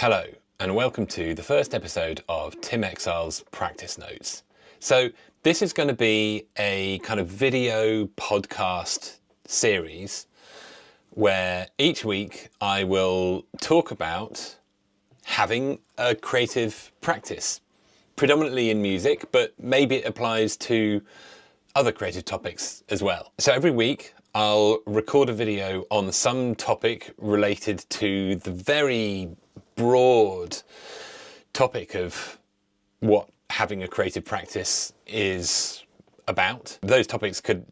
Hello, and welcome to the first episode of Tim Exile's Practice Notes. So this is going to be a kind of video podcast series where each week I will talk about having a creative practice, predominantly in music, but maybe it applies to other creative topics as well. So every week I'll record a video on some topic related to the very broad topic of what having a creative practice is about. Those topics could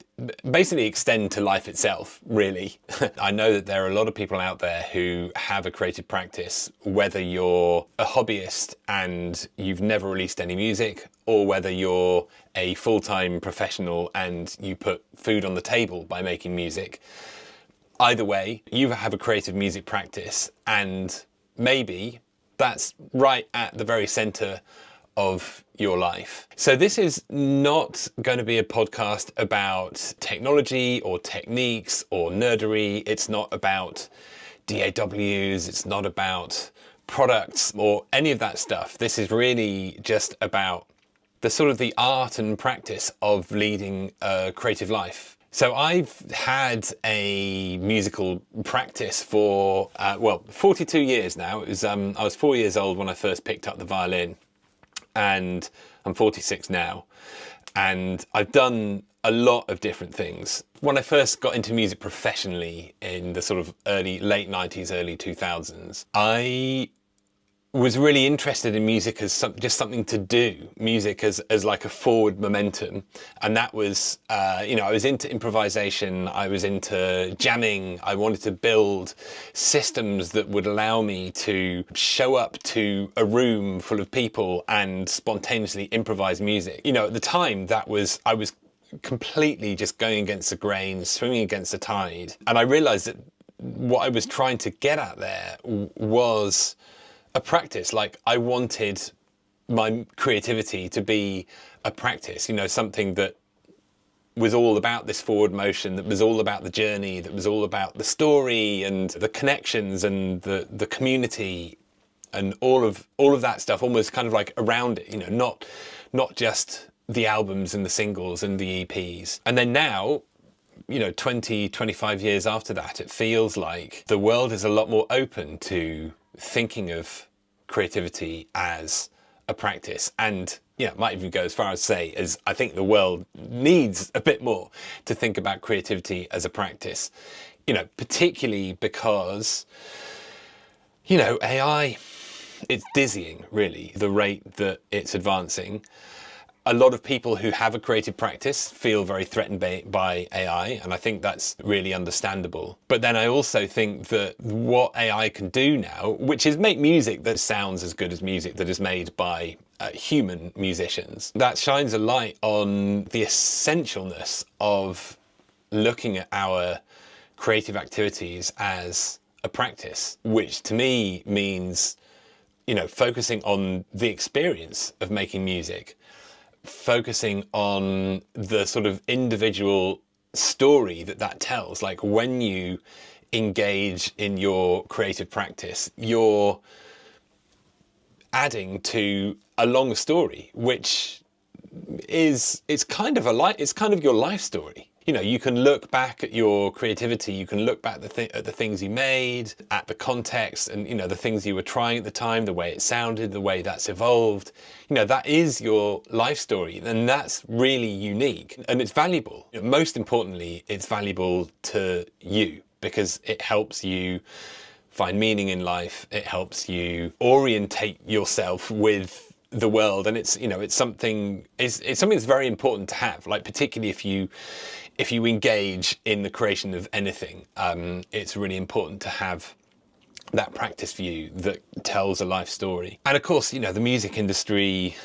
basically extend to life itself, really. I know that there are a lot of people out there who have a creative practice, whether you're a hobbyist and you've never released any music, or whether you're a full-time professional and you put food on the table by making music. Either way, you have a creative music practice, and maybe that's right at the very center of your life. So this is not going to be a podcast about technology or techniques or nerdery. It's not about DAWs. It's not about products or any of that stuff. This is really just about the sort of the art and practice of leading a creative life. So I've had a musical practice for, 42 years now. It was, I was 4 years old when I first picked up the violin, and I'm 46 now. And I've done a lot of different things. When I first got into music professionally in the sort of late 90s, early 2000s, I was really interested in music as just something to do, music as like a forward momentum. And that was, I was into improvisation, I was into jamming, I wanted to build systems that would allow me to show up to a room full of people and spontaneously improvise music. At the time I was completely just going against the grain, swimming against the tide. And I realized that what I was trying to get at there was a practice. Like, I wanted my creativity to be a practice, something that was all about this forward motion, that was all about the journey, that was all about the story and the connections and the community and all of that stuff, almost kind of like around it, not just the albums and the singles and the EPs. And then now, 20, 25 years after that, it feels like the world is a lot more open to thinking of creativity as a practice, and might even go as far as say as I think the world needs a bit more to think about creativity as a practice, particularly because AI, it's dizzying really, the rate that it's advancing. A lot of people who have a creative practice feel very threatened by AI, and I think that's really understandable. But then I also think that what AI can do now, which is make music that sounds as good as music that is made by human musicians, that shines a light on the essentialness of looking at our creative activities as a practice, which to me means, focusing on the experience of making music, focusing on the sort of individual story that tells. Like, when you engage in your creative practice, you're adding to a long story, which it's kind of your life story. You can look back at your creativity, you can look back at the things you made, at the context and, the things you were trying at the time, the way it sounded, the way that's evolved. That is your life story, and that's really unique and it's valuable. Most importantly, it's valuable to you because it helps you find meaning in life. It helps you orientate yourself with the world, and it's something that's very important to have, like particularly if you engage in the creation of anything. It's really important to have that practice view that tells a life story. And of course, the music industry,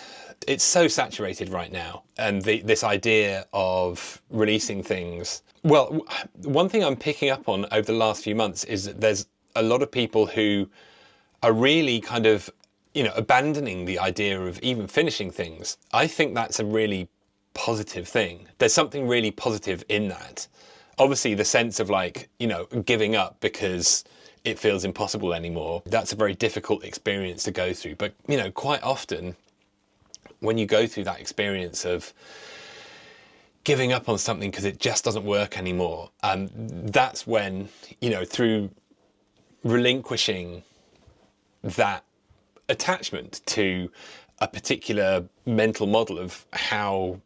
it's so saturated right now, and this idea of releasing things. Well, one thing I'm picking up on over the last few months is that there's a lot of people who are really kind of abandoning the idea of even finishing things. I think that's a really positive thing. There's something really positive in that. Obviously, the sense of giving up because it feels impossible anymore. That's a very difficult experience to go through. But, you know, quite often when you go through that experience of giving up on something because it just doesn't work anymore, that's when, you know, through relinquishing that attachment to a particular mental model of how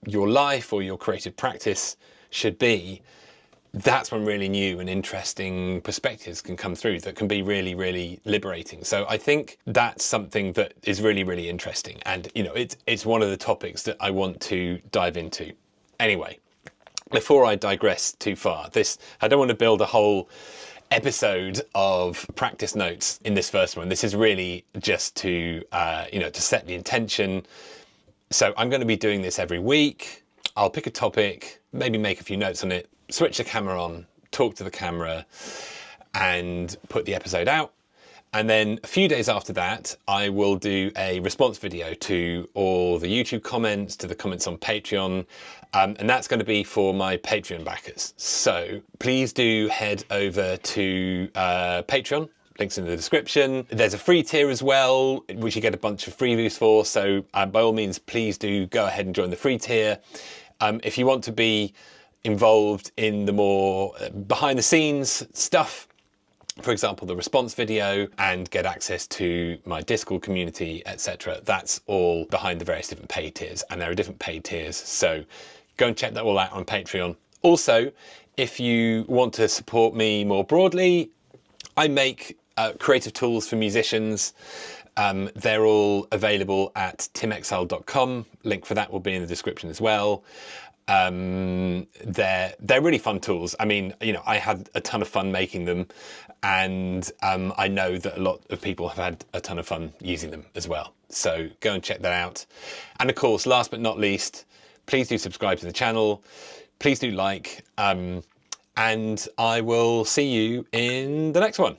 your life or your creative practice should be, that's when really new and interesting perspectives can come through that can be really, really liberating. So I think that's something that is really, really interesting. And, you know, it's one of the topics that I want to dive into. Anyway, before I digress too far, I don't want to build a whole episode of practice notes in this first one. This is really just to, you know, to set the intention. So I'm going to be doing this every week. I'll pick a topic, maybe make a few notes on it, switch the camera on, talk to the camera, and put the episode out. And then a few days after that, I will do a response video to all the YouTube comments, to the comments on Patreon. And that's going to be for my Patreon backers. So please do head over to Patreon. Links in the description. There's a free tier as well, which you get a bunch of freebies for. So by all means, please do go ahead and join the free tier. If you want to be involved in the more behind the scenes stuff, for example, the response video, and get access to my Discord community, etc. That's all behind the various different paid tiers, and there are different paid tiers. So go and check that all out on Patreon. Also, if you want to support me more broadly, I make creative tools for musicians. They're all available at timexile.com. Link for that will be in the description as well. They're really fun tools. I mean, you know, I had a ton of fun making them, and I know that a lot of people have had a ton of fun using them as well. So go and check that out. And of course, last but not least, please do subscribe to the channel. Please do like, and I will see you in the next one.